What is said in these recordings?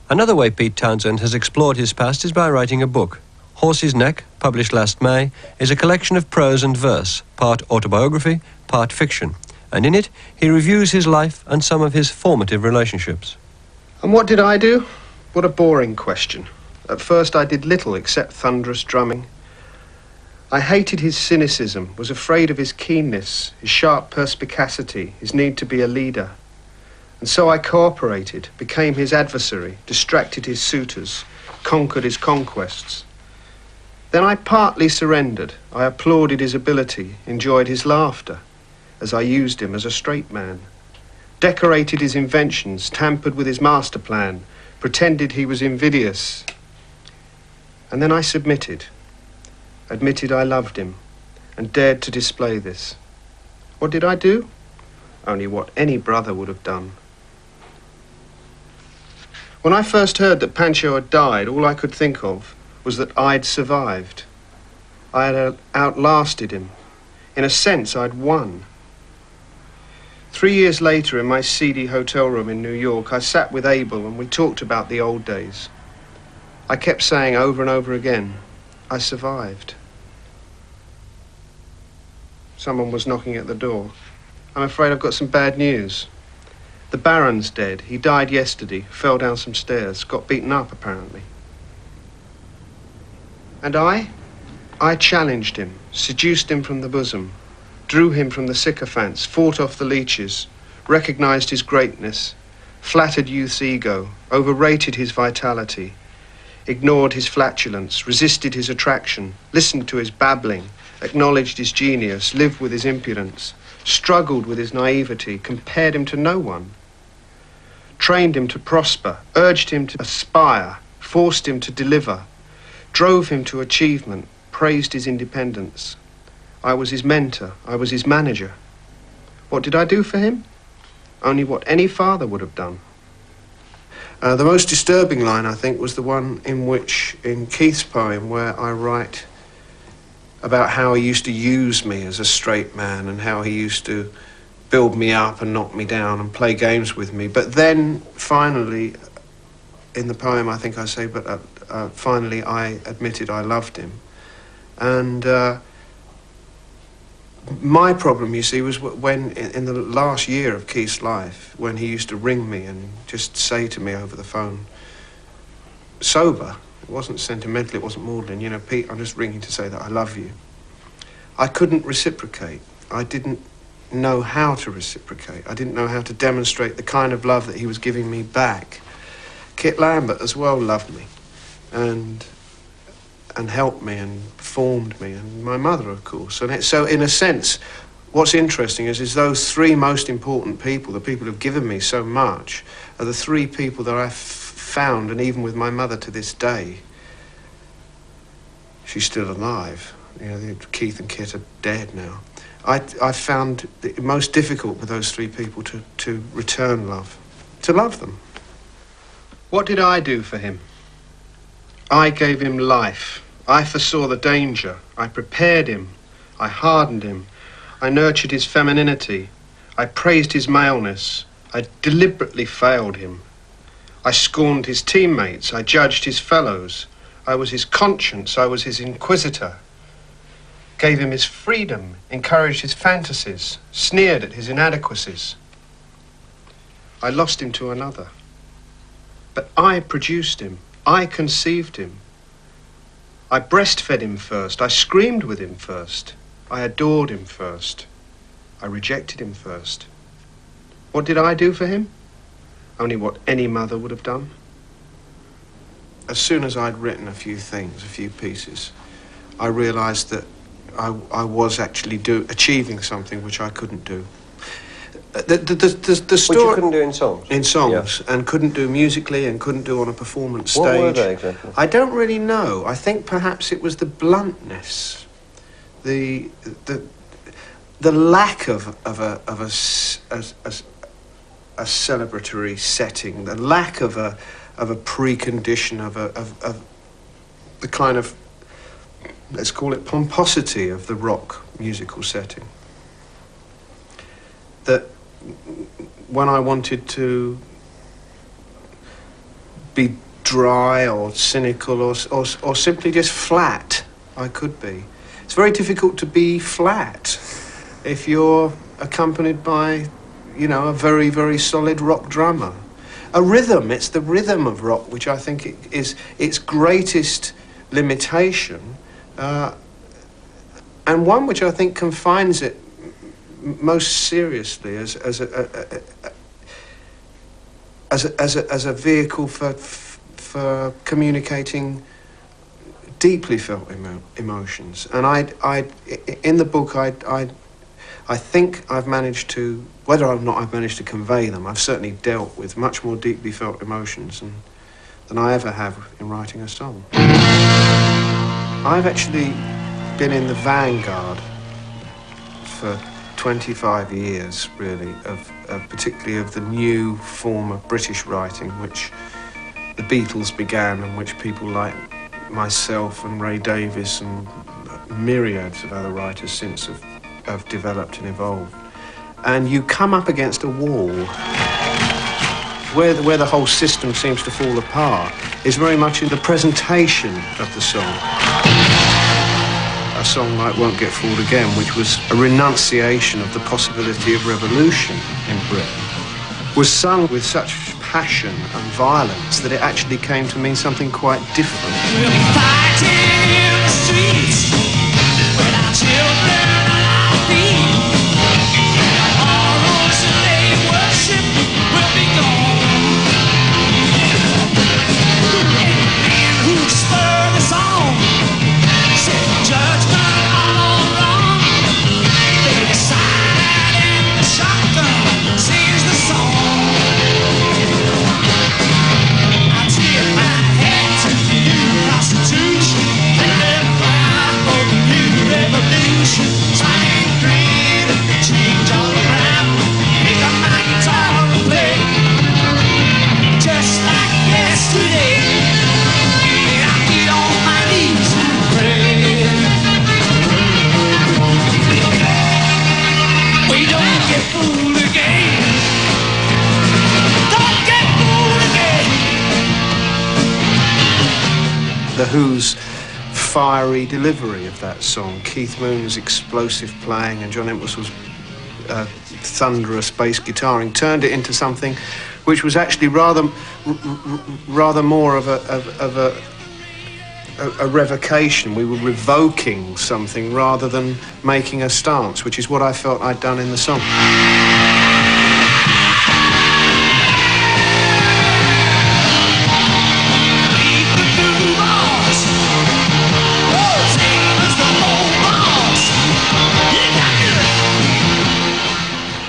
Another way Pete Townshend has explored his past is by writing a book. Horse's Neck, published last May, is a collection of prose and verse, part autobiography, part fiction. And in it, he reviews his life and some of his formative relationships. And what did I do? What a boring question. At first I did little except thunderous drumming. I hated his cynicism, was afraid of his keenness, his sharp perspicacity, his need to be a leader. And so I cooperated, became his adversary, distracted his suitors, conquered his conquests. Then I partly surrendered. I applauded his ability, enjoyed his laughter, as I used him as a straight man, decorated his inventions, tampered with his master plan, pretended he was invidious. And then I submitted, admitted I loved him, and dared to display this. What did I do? Only what any brother would have done. When I first heard that Pancho had died, all I could think of was that I'd survived. I had outlasted him. In a sense, I'd won. 3 years later, in my seedy hotel room in New York, I sat with Abel and we talked about the old days. I kept saying over and over again, I survived. Someone was knocking at the door. I'm afraid I've got some bad news. The Baron's dead. He died yesterday, fell down some stairs, got beaten up apparently. And I challenged him, seduced him from the bosom, drew him from the sycophants, fought off the leeches, recognized his greatness, flattered youth's ego, overrated his vitality, ignored his flatulence, resisted his attraction, listened to his babbling, acknowledged his genius, lived with his impudence, struggled with his naivety, compared him to no one, trained him to prosper, urged him to aspire, forced him to deliver, drove him to achievement, praised his independence. I was his mentor. I was his manager. What did I do for him? Only what any father would have done. The most disturbing line, I think, was the one in Keith's poem, where I write about how he used to use me as a straight man and how he used to build me up and knock me down and play games with me. But then, finally, in the poem, I think I say, finally I admitted I loved him. And my problem, you see, was when, in the last year of Keith's life, when he used to ring me and just say to me over the phone, sober, it wasn't sentimental, it wasn't maudlin, you know, Pete, I'm just ringing to say that I love you. I couldn't reciprocate. I didn't know how to reciprocate. I didn't know how to demonstrate the kind of love that he was giving me back. Kit Lambert as well loved me and helped me and formed me, and my mother, of course. And so, in a sense, what's interesting is those three most important people, the people who've given me so much, are the three people that I've found, and even with my mother to this day, she's still alive. You know, Keith and Kit are dead now. I found it most difficult with those three people to return love, to love them. What did I do for him? I gave him life. I foresaw the danger. I prepared him. I hardened him. I nurtured his femininity. I praised his maleness. I deliberately failed him. I scorned his teammates. I judged his fellows. I was his conscience. I was his inquisitor. Gave him his freedom, encouraged his fantasies, sneered at his inadequacies. I lost him to another. But I produced him. I conceived him. I breastfed him first. I screamed with him first. I adored him first. I rejected him first. What did I do for him? Only what any mother would have done. As soon as I'd written a few things, a few pieces, I realized that I was actually achieving something which I couldn't do. The story... Which you couldn't do in songs? In songs, yeah. And couldn't do musically and couldn't do on a performance stage. What were they exactly? I don't really know. I think perhaps it was the bluntness, the lack of a celebratory setting, the lack of a precondition of the kind of, let's call it, pomposity of the rock musical setting. That when I wanted to be dry or cynical or simply just flat. I could be. It's very difficult to be flat if you're accompanied by, you know, a very, very solid rock drummer. A rhythm, it's the rhythm of rock which I think is its greatest limitation, and one which I think confines it most seriously as a vehicle for communicating deeply felt emotions. And in the book, I think I've managed to, whether or not I've managed to convey them, I've certainly dealt with much more deeply felt emotions than I ever have in writing a song. I've actually been in the vanguard for 25 years, really, particularly of the new form of British writing, which the Beatles began, and which people like myself and Ray Davies and myriads of other writers since have developed and evolved. And you come up against a wall where the whole system seems to fall apart is very much in the presentation of the song. A song like Won't Get Fooled Again, which was a renunciation of the possibility of revolution in Britain, was sung with such passion and violence that it actually came to mean something quite different. We'll be fighting in the streets with our children on our feet. Tomorrow Sunday worship will be gone. And who spurred us on? Said judgment all wrong. They decided and the shotgun sings the song. I tip my hat to the new Constitution and then fight for the new revolution. Sign green, change all around. Pick up my guitar and play just like yesterday. And I get on my knees and pray. We don't get fooled again. Don't get fooled again. The Who's fiery delivery of that song, Keith Moon's explosive playing and John Entwistle's thunderous bass guitaring, turned it into something which was actually rather more of a revocation. We were revoking something rather than making a stance, which is what I felt I'd done in the song. Leave the blue bars. Oh, same as the old bars. You got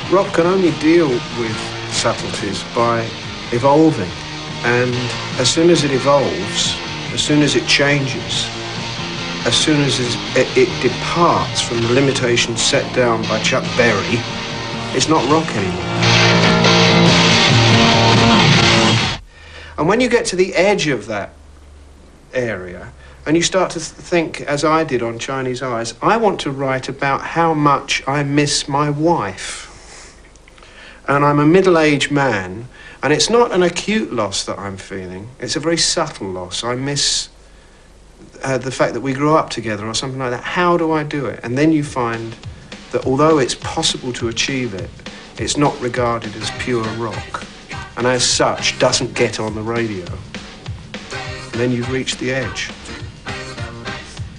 it. Rock can only deal with subtleties by evolving, and as soon as it evolves, as soon as it changes, as soon as it departs from the limitations set down by Chuck Berry, it's not rock anymore. And when you get to the edge of that area, and you start to think, as I did on Chinese Eyes, I want to write about how much I miss my wife. And I'm a middle-aged man, and it's not an acute loss that I'm feeling. It's a very subtle loss. I miss the fact that we grew up together or something like that. How do I do it? And then you find that although it's possible to achieve it, it's not regarded as pure rock, and as such doesn't get on the radio. And then you've reached the edge.